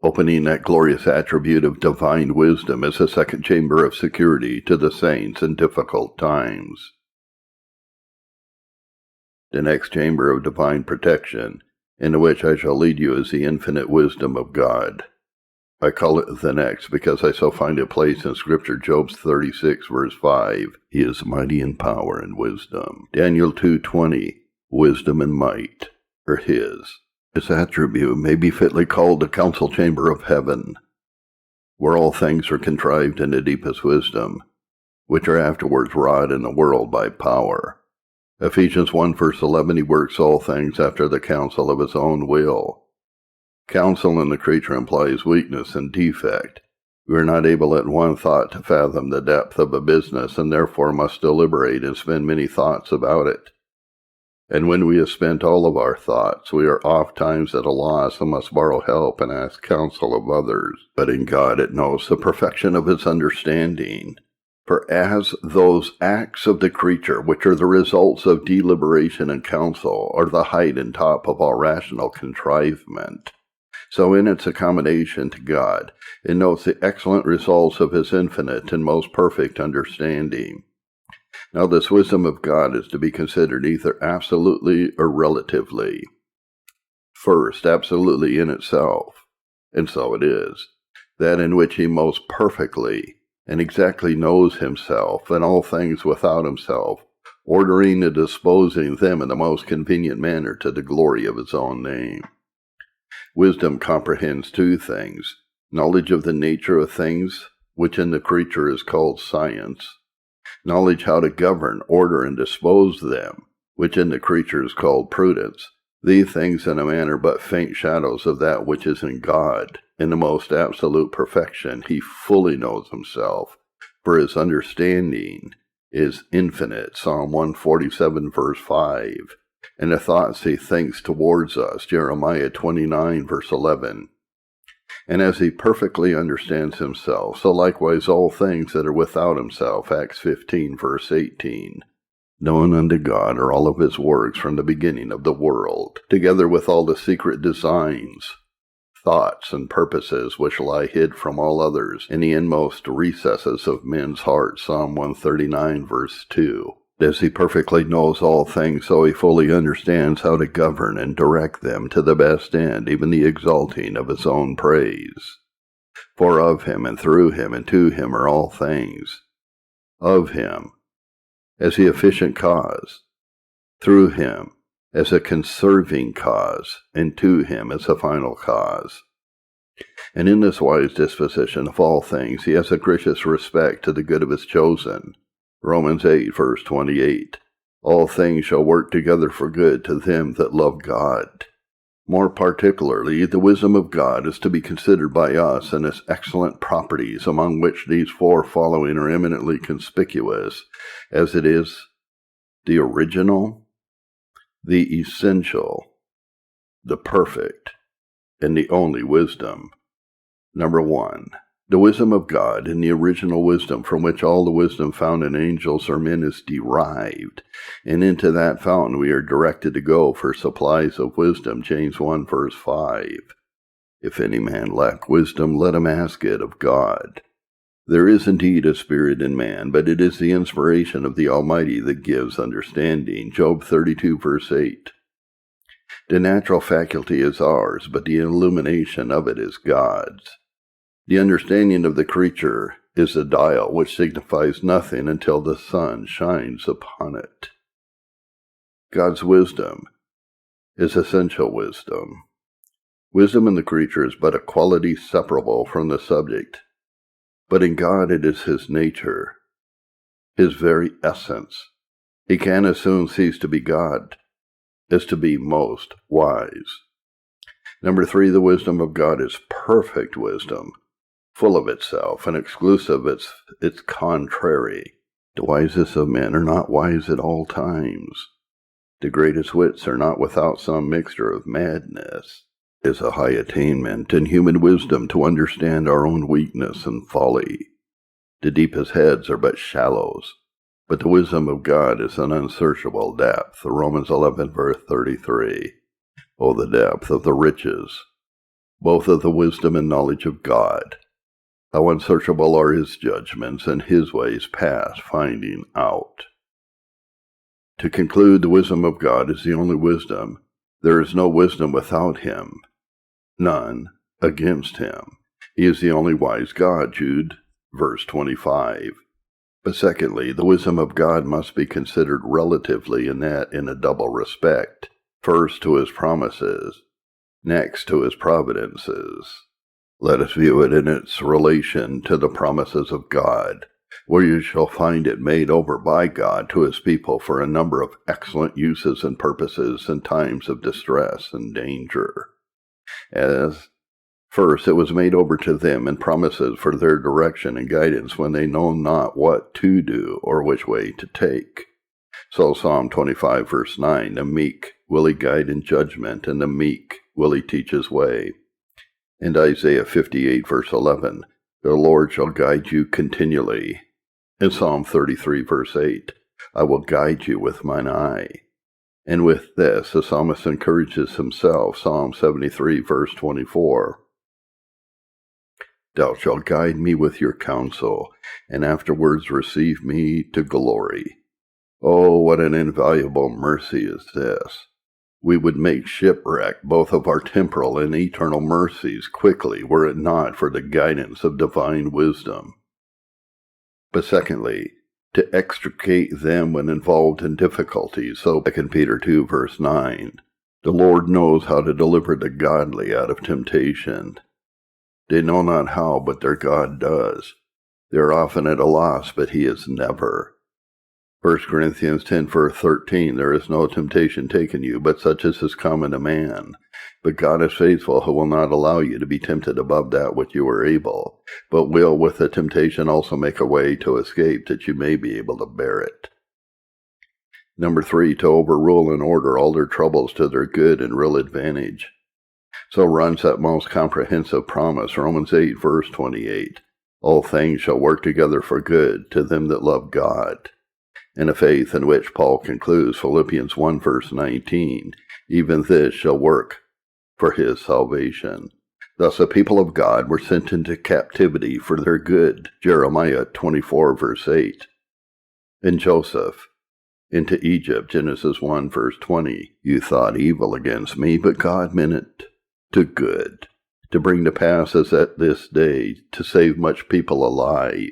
Opening that glorious attribute of divine wisdom is a second chamber of security to the saints in difficult times. The next chamber of divine protection, into which I shall lead you, is the infinite wisdom of God. I call it the next because I so find it placed in Scripture. Job 36 verse 5, He is mighty in power and wisdom. Daniel 2:20, wisdom and might are His. This attribute may be fitly called the council chamber of heaven, where all things are contrived in the deepest wisdom, which are afterwards wrought in the world by power. Ephesians 1 verse 11, He works all things after the counsel of His own will. Counsel in the creature implies weakness and defect. We are not able at one thought to fathom the depth of a business, and therefore must deliberate and spend many thoughts about it. And when we have spent all of our thoughts, we are oft times at a loss and must borrow help and ask counsel of others. But in God it knows the perfection of its understanding. For as those acts of the creature, which are the results of deliberation and counsel, are the height and top of all rational contrivement, so in its accommodation to God, it notes the excellent results of His infinite and most perfect understanding. Now this wisdom of God is to be considered either absolutely or relatively. First, absolutely in itself, and so it is, that in which He most perfectly and exactly knows Himself and all things without Himself, ordering and disposing them in the most convenient manner to the glory of His own name. Wisdom comprehends two things: knowledge of the nature of things, which in the creature is called science; knowledge how to govern, order, and dispose them, which in the creature is called prudence. These things in a manner but faint shadows of that which is in God. In the most absolute perfection He fully knows Himself, for His understanding is infinite, Psalm 147 verse 5, and the thoughts He thinks towards us, Jeremiah 29 verse 11. And as He perfectly understands Himself, so likewise all things that are without Himself, Acts 15 verse 18. Known unto God are all of His works from the beginning of the world, together with all the secret designs, thoughts, and purposes which lie hid from all others in the inmost recesses of men's hearts, Psalm 139 verse 2. As He perfectly knows all things, so He fully understands how to govern and direct them to the best end, even the exalting of His own praise. For of Him, and through Him, and to Him are all things. Of Him, as the efficient cause; through Him, as a conserving cause; and to Him as a final cause. And in this wise disposition of all things He has a gracious respect to the good of His chosen. Romans 8 verse 28. All things shall work together for good to them that love God. More particularly, the wisdom of God is to be considered by us in its excellent properties, among which these four following are eminently conspicuous, as it is the original, the essential, the perfect, and the only wisdom. Number 1. The wisdom of God, and the original wisdom from which all the wisdom found in angels or men is derived, and into that fountain we are directed to go for supplies of wisdom, James 1 verse 5. If any man lack wisdom, let him ask it of God. There is indeed a spirit in man, but it is the inspiration of the Almighty that gives understanding, Job 32 verse 8. The natural faculty is ours, but the illumination of it is God's. The understanding of the creature is a dial which signifies nothing until the sun shines upon it. God's wisdom is essential wisdom. Wisdom in the creature is but a quality separable from the subject, but in God it is His nature, His very essence. He can as soon cease to be God as to be most wise. Number 3, the wisdom of God is perfect wisdom, full of itself and exclusive of its contrary. The wisest of men are not wise at all times. The greatest wits are not without some mixture of madness. It is a high attainment in human wisdom to understand our own weakness and folly. The deepest heads are but shallows, but the wisdom of God is an unsearchable depth, Romans 11 verse 33. Oh, the depth of the riches both of the wisdom and knowledge of God. How unsearchable are his judgments, and his ways past finding out. To conclude, the wisdom of God is the only wisdom. There is no wisdom without him, none against him. He is the only wise God, Jude, verse 25. But secondly, the wisdom of God must be considered relatively, and that in a double respect. First, to his promises. Next, to his providences. Let us view it in its relation to the promises of God, where you shall find it made over by God to his people for a number of excellent uses and purposes in times of distress and danger. As first, it was made over to them in promises for their direction and guidance when they know not what to do or which way to take. So Psalm 25 verse 9, the meek will he guide in judgment, and the meek will he teach his way. And Isaiah 58 verse 11, the Lord shall guide you continually. And Psalm 33 verse 8, I will guide you with mine eye. And with this, the psalmist encourages himself, Psalm 73 verse 24. Thou shalt guide me with your counsel, and afterwards receive me to glory. Oh, what an invaluable mercy is this! We would make shipwreck both of our temporal and eternal mercies quickly were it not for the guidance of divine wisdom. But secondly, to extricate them when involved in difficulties, so 2 Peter 2 verse 9, the Lord knows how to deliver the godly out of temptation. They know not how, but their God does. They are often at a loss, but he is never. 1 Corinthians 10 verse 13, there is no temptation taken you, but such as is common to man. But God is faithful, who will not allow you to be tempted above that which you are able, but will with the temptation also make a way to escape, that you may be able to bear it. Number 3, to overrule and order all their troubles to their good and real advantage. So runs that most comprehensive promise, Romans 8 verse 28. All things shall work together for good to them that love God. And a faith in which Paul concludes, Philippians 1 verse 19, even this shall work for his salvation. Thus the people of God were sent into captivity for their good, Jeremiah 24 verse 8. And Joseph, into Egypt, Genesis 1 verse 20. You thought evil against me, but God meant it to good, to bring to pass as at this day, to save much people alive.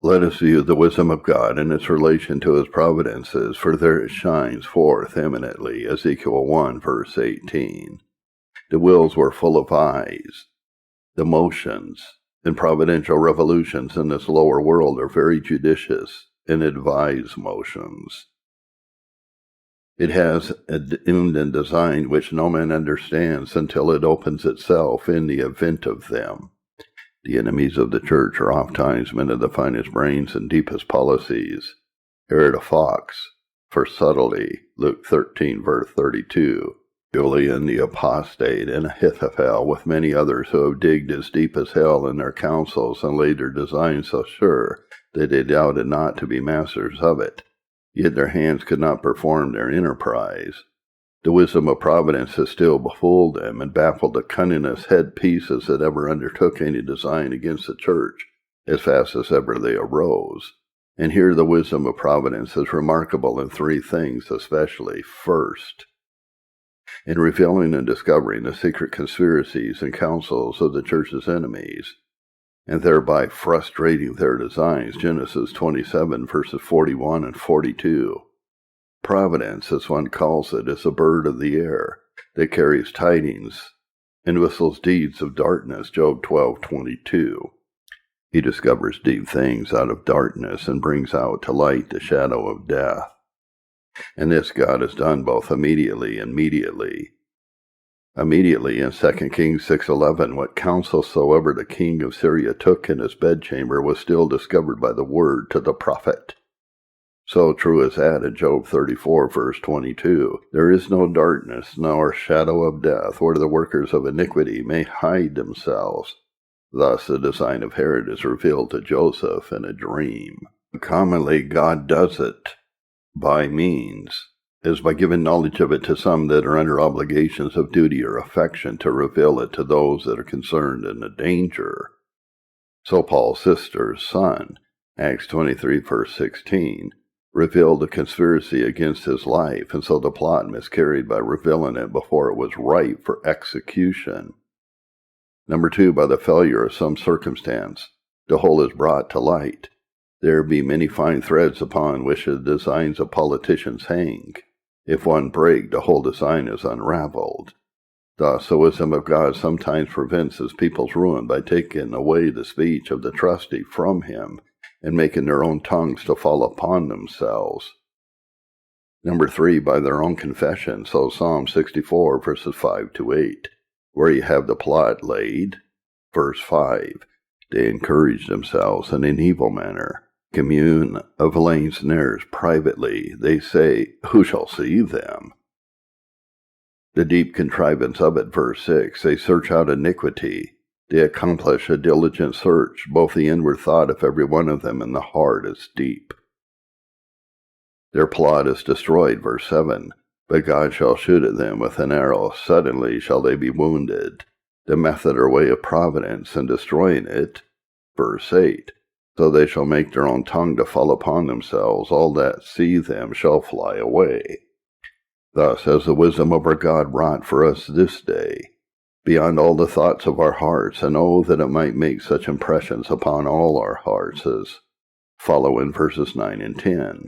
Let us view the wisdom of God in its relation to his providences, for there it shines forth eminently, Ezekiel 1 verse 18. The wills were full of eyes. The motions and providential revolutions in this lower world are very judicious and advised motions. It has an end and design which no man understands until it opens itself in the event of them. The enemies of the church are oft times men of the finest brains and deepest policies. Herod a fox, for subtlety, Luke 13 verse 32. Julian the apostate, and Ahithophel, with many others who have digged as deep as hell in their counsels and laid their designs so sure that they doubted not to be masters of it. Yet their hands could not perform their enterprise. The wisdom of providence has still befooled them, and baffled the cunningest head pieces that ever undertook any design against the church, as fast as ever they arose. And here the wisdom of providence is remarkable in 3 things especially. First, in revealing and discovering the secret conspiracies and counsels of the church's enemies, and thereby frustrating their designs, Genesis 27 verses 41 and 42. Providence, as one calls it, is a bird of the air that carries tidings and whistles deeds of darkness, Job 12:22. He discovers deep things out of darkness and brings out to light the shadow of death. And this God has done both immediately and mediately. Immediately in 2 Kings 6:11, what counsel soever the king of Syria took in his bedchamber was still discovered by the word to the prophet. So true is that in Job 34 verse 22, there is no darkness nor shadow of death where the workers of iniquity may hide themselves. Thus the design of Herod is revealed to Joseph in a dream. Commonly God does it by means is by giving knowledge of it to some that are under obligations of duty or affection to reveal it to those that are concerned in the danger. So Paul's sister's son, Acts 23 verse 16, revealed a conspiracy against his life, and so the plot miscarried by revealing it before it was ripe for execution. Number 2, by the failure of some circumstance, the whole is brought to light. There be many fine threads upon which the designs of politicians hang. If one break, the whole design is unraveled. Thus, the wisdom of God sometimes prevents his people's ruin by taking away the speech of the trusty from him, and making their own tongues to fall upon themselves. Number 3, by their own confession, so Psalm 64 verses 5 to 8, where you have the plot laid. Verse 5, they encourage themselves in an evil manner, commune of laying snares privately, they say, who shall see them? The deep contrivance of it, verse 6, they search out iniquity. They accomplish a diligent search, both the inward thought of every one of them and the heart is deep. Their plot is destroyed, verse 7, but God shall shoot at them with an arrow, suddenly shall they be wounded. The method or way of providence in destroying it, verse 8, so they shall make their own tongue to fall upon themselves, all that see them shall fly away. Thus has the wisdom of our God wrought for us this day, beyond all the thoughts of our hearts, and oh, that it might make such impressions upon all our hearts as follow in verses 9 and 10.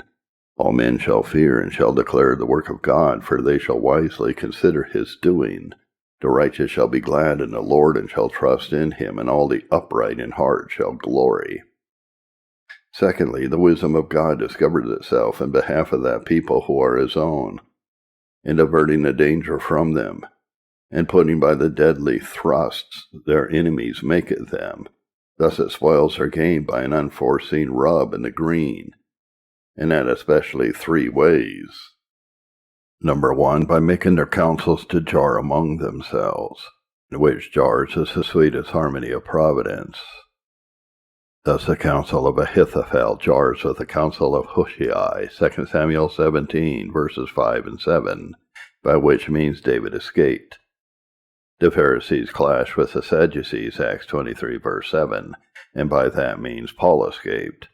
All men shall fear and shall declare the work of God, for they shall wisely consider his doing. The righteous shall be glad in the Lord and shall trust in him, and all the upright in heart shall glory. Secondly, the wisdom of God discovers itself in behalf of that people who are his own, in averting the danger from them, and putting by the deadly thrusts their enemies make at them. Thus it spoils their game by an unforeseen rub in the green, and that especially 3 ways. Number 1, by making their counsels to jar among themselves, which jars is the sweetest harmony of providence. Thus the counsel of Ahithophel jars with the counsel of Hushai, 2 Samuel 17, verses 5 and 7, by which means David escaped. The Pharisees clashed with the Sadducees, Acts 23, verse 7, and by that means Paul escaped.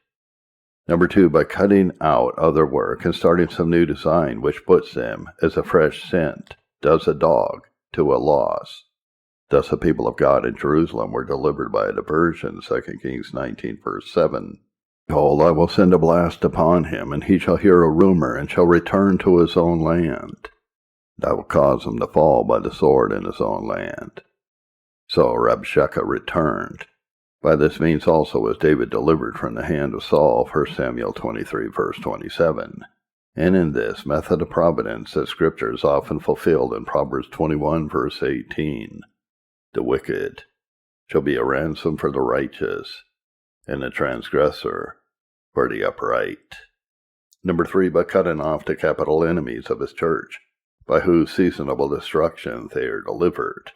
Number 2, by cutting out other work and starting some new design which puts them, as a fresh scent does a dog, to a loss. Thus the people of God in Jerusalem were delivered by a diversion, 2 Kings 19, verse 7. Behold, I will send a blast upon him, and he shall hear a rumor, and shall return to his own land. And I will cause him to fall by the sword in his own land. So Rabshakeh returned. By this means also was David delivered from the hand of Saul, 1 Samuel 23, verse 27. And in this method of providence that Scripture is often fulfilled in Proverbs 21, verse 18. The wicked shall be a ransom for the righteous, and the transgressor for the upright. Number 3, by cutting off the capital enemies of his church, by whose seasonable destruction they are delivered.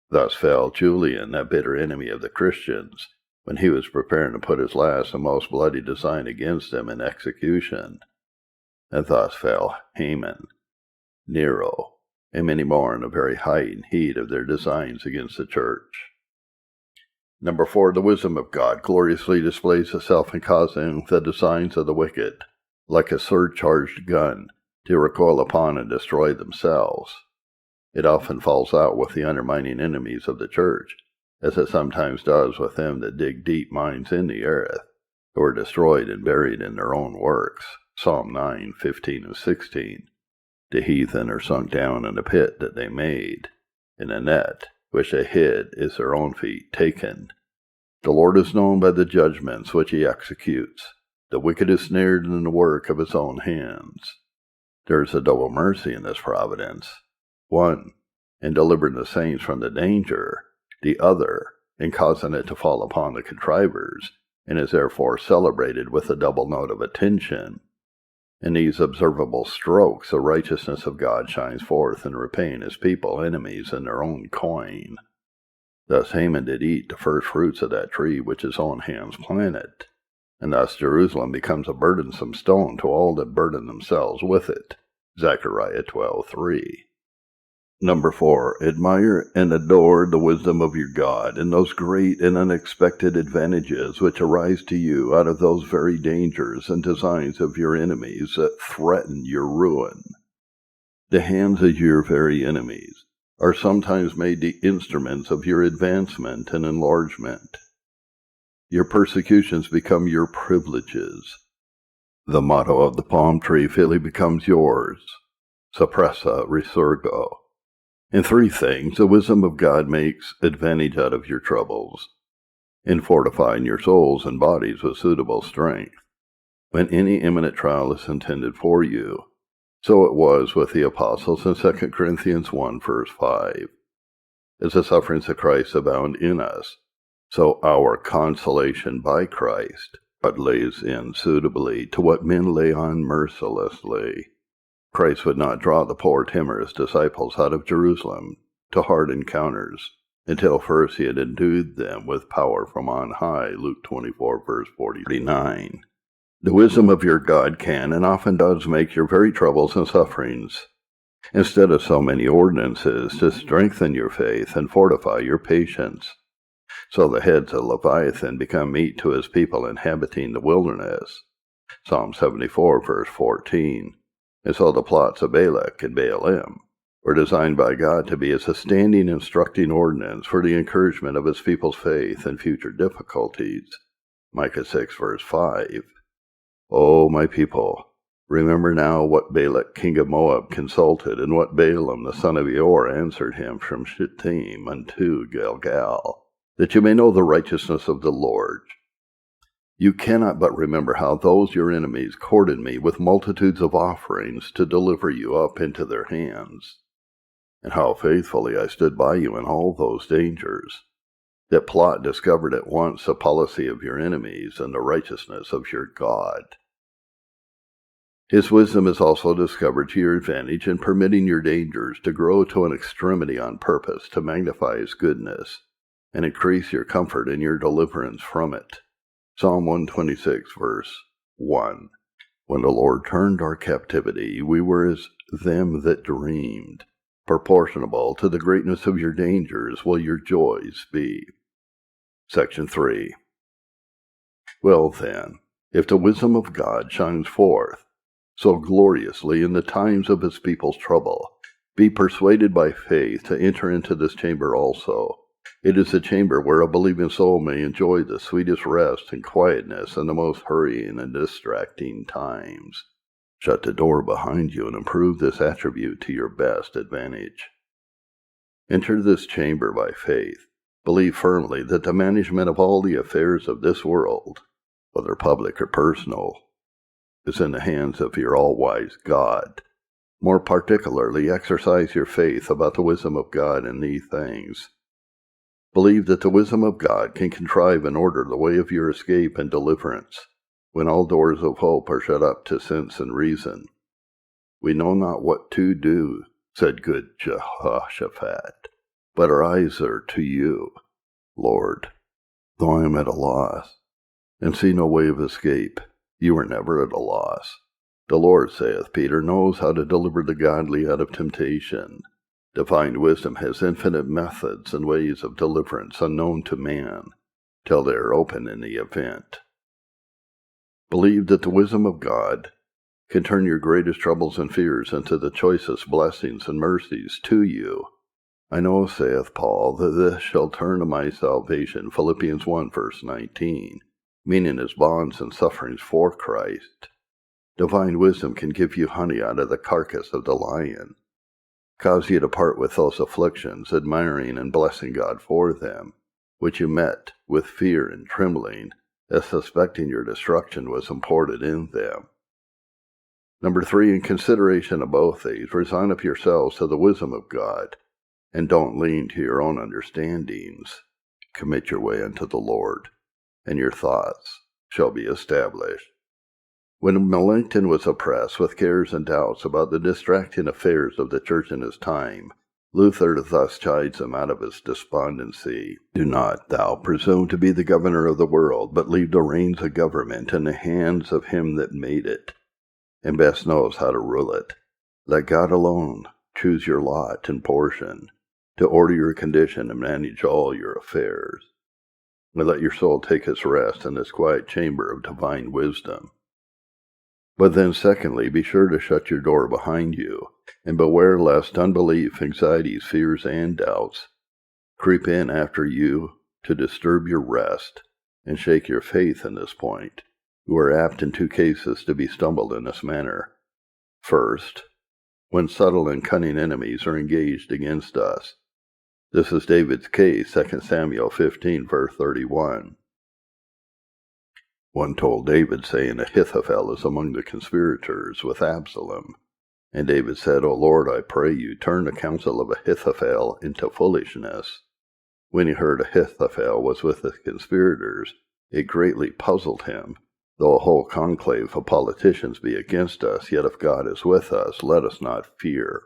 Thus fell Julian, that bitter enemy of the Christians, when he was preparing to put his last and most bloody design against them in execution. And thus fell Haman, Nero, and many more in the very height and heat of their designs against the church. Number 4, the wisdom of God gloriously displays itself in causing the designs of the wicked, like a surcharged gun, to recoil upon and destroy themselves. It often falls out with the undermining enemies of the church, as it sometimes does with them that dig deep mines in the earth, who are destroyed and buried in their own works. Psalm 9, 15 and 16. The heathen are sunk down in a pit that they made. In a net which they hid is their own feet taken. The Lord is known by the judgments which he executes. The wicked is snared in the work of his own hands. There is a double mercy in this providence. 1, in delivering the saints from the danger. The other, in causing it to fall upon the contrivers, and is therefore celebrated with a double note of attention. In these observable strokes, the righteousness of God shines forth in repaying his people enemies in their own coin. Thus Haman did eat the first fruits of that tree which his own hands planted, and thus Jerusalem becomes a burdensome stone to all that burden themselves with it. Zechariah 12:3. Number 4, admire and adore the wisdom of your God and those great and unexpected advantages which arise to you out of those very dangers and designs of your enemies that threaten your ruin. The hands of your very enemies are sometimes made the instruments of your advancement and enlargement. Your persecutions become your privileges. The motto of the palm tree fully becomes yours. Suppressa resurgo. In 3 things, the wisdom of God makes advantage out of your troubles, in fortifying your souls and bodies with suitable strength, when any imminent trial is intended for you. So it was with the apostles in 2 Corinthians 1, verse 5. As the sufferings of Christ abound in us, so our consolation by Christ but lays in suitably to what men lay on mercilessly. Christ would not draw the poor timorous disciples out of Jerusalem to hard encounters until first he had endued them with power from on high, Luke 24, verse 49. The wisdom of your God can and often does make your very troubles and sufferings, instead of so many ordinances, to strengthen your faith and fortify your patience. So the heads of Leviathan become meat to his people inhabiting the wilderness, Psalm 74, verse 14. And so the plots of Balak and Baalim were designed by God to be as a standing instructing ordinance for the encouragement of his people's faith in future difficulties, Micah 6, verse 5. O my people, remember now what Balak king of Moab consulted, and what Balaam the son of Beor answered him from Shittim unto Gilgal, that you may know the righteousness of the Lord. You cannot but remember how those your enemies courted me with multitudes of offerings to deliver you up into their hands, and how faithfully I stood by you in all those dangers. That plot discovered at once the policy of your enemies and the righteousness of your God. His wisdom is also discovered to your advantage in permitting your dangers to grow to an extremity on purpose to magnify his goodness and increase your comfort in your deliverance from it. Psalm 126, verse 1. When the Lord turned our captivity, we were as them that dreamed. Proportionable to the greatness of your dangers will your joys be. Section 3. Well then, if the wisdom of God shines forth so gloriously in the times of his people's trouble, be persuaded by faith to enter into this chamber also. It is a chamber where a believing soul may enjoy the sweetest rest and quietness in the most hurrying and distracting times. Shut the door behind you and improve this attribute to your best advantage. Enter this chamber by faith. Believe firmly that the management of all the affairs of this world, whether public or personal, is in the hands of your all-wise God. More particularly, exercise your faith about the wisdom of God in these things. Believe that the wisdom of God can contrive and order the way of your escape and deliverance, when all doors of hope are shut up to sense and reason. We know not what to do, said good Jehoshaphat, but our eyes are to you, Lord. Though I am at a loss, and see no way of escape, you are never at a loss. The Lord, saith Peter, knows how to deliver the godly out of temptation. Divine wisdom has infinite methods and ways of deliverance unknown to man, till they are open in the event. Believe that the wisdom of God can turn your greatest troubles and fears into the choicest blessings and mercies to you. I know, saith Paul, that this shall turn to my salvation, Philippians 1, verse 19, meaning his bonds and sufferings for Christ. Divine wisdom can give you honey out of the carcass of the lion, cause you to part with those afflictions, admiring and blessing God for them, which you met with fear and trembling, as suspecting your destruction was imported in them. Number 3, in consideration of both these, resign up yourselves to the wisdom of God, and don't lean to your own understandings. Commit your way unto the Lord, and your thoughts shall be established. When Melanchthon was oppressed with cares and doubts about the distracting affairs of the church in his time, Luther thus chides him out of his despondency. Do not thou presume to be the governor of the world, but leave the reins of government in the hands of him that made it, and best knows how to rule it. Let God alone choose your lot and portion, to order your condition and manage all your affairs. And let your soul take its rest in this quiet chamber of divine wisdom. But then secondly, be sure to shut your door behind you, and beware lest unbelief, anxieties, fears, and doubts creep in after you to disturb your rest and shake your faith in this point. You are apt in two cases to be stumbled in this manner. First, when subtle and cunning enemies are engaged against us. This is David's case, 2 Samuel 15, verse 31. One told David, saying, Ahithophel is among the conspirators with Absalom. And David said, O Lord, I pray you, turn the counsel of Ahithophel into foolishness. When he heard Ahithophel was with the conspirators, it greatly puzzled him. Though a whole conclave of politicians be against us, yet if God is with us, let us not fear.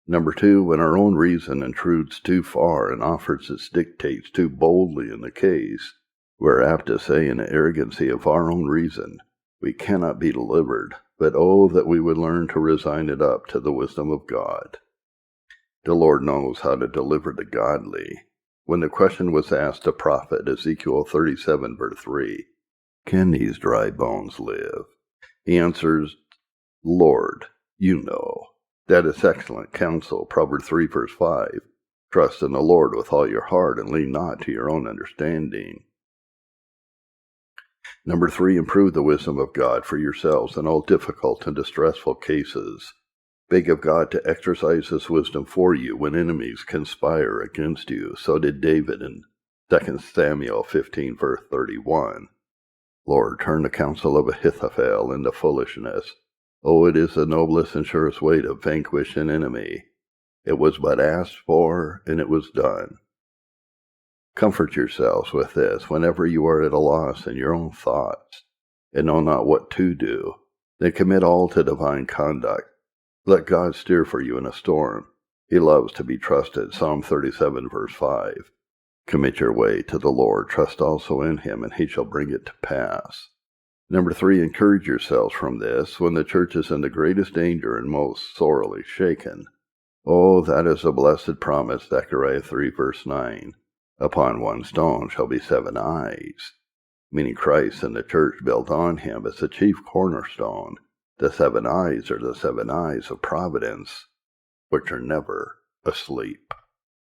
Number 2, when our own reason intrudes too far and offers its dictates too boldly in the case, we're apt to say in the arrogancy of our own reason, we cannot be delivered, but oh, that we would learn to resign it up to the wisdom of God. The Lord knows how to deliver the godly. When the question was asked to prophet Ezekiel 37, verse 3, Can these dry bones live? He answers, Lord, you know. That is excellent counsel. Proverbs 3, verse 5. Trust in the Lord with all your heart and lean not to your own understanding. Number 3, improve the wisdom of God for yourselves in all difficult and distressful cases. Beg of God to exercise this wisdom for you when enemies conspire against you. So did David in 2 Samuel 15, verse 31. Lord, turn the counsel of Ahithophel into foolishness. Oh, it is the noblest and surest way to vanquish an enemy. It was but asked for, and it was done. Comfort yourselves with this whenever you are at a loss in your own thoughts, and know not what to do. Then commit all to divine conduct. Let God steer for you in a storm. He loves to be trusted. Psalm 37, verse 5. Commit your way to the Lord. Trust also in him, and he shall bring it to pass. Number 3, encourage yourselves from this when the church is in the greatest danger and most sorely shaken. Oh, that is a blessed promise, Zechariah 3, verse 9. Upon one stone shall be 7 eyes, meaning Christ and the church built on him as the chief cornerstone. The 7 eyes are the 7 eyes of Providence, which are never asleep.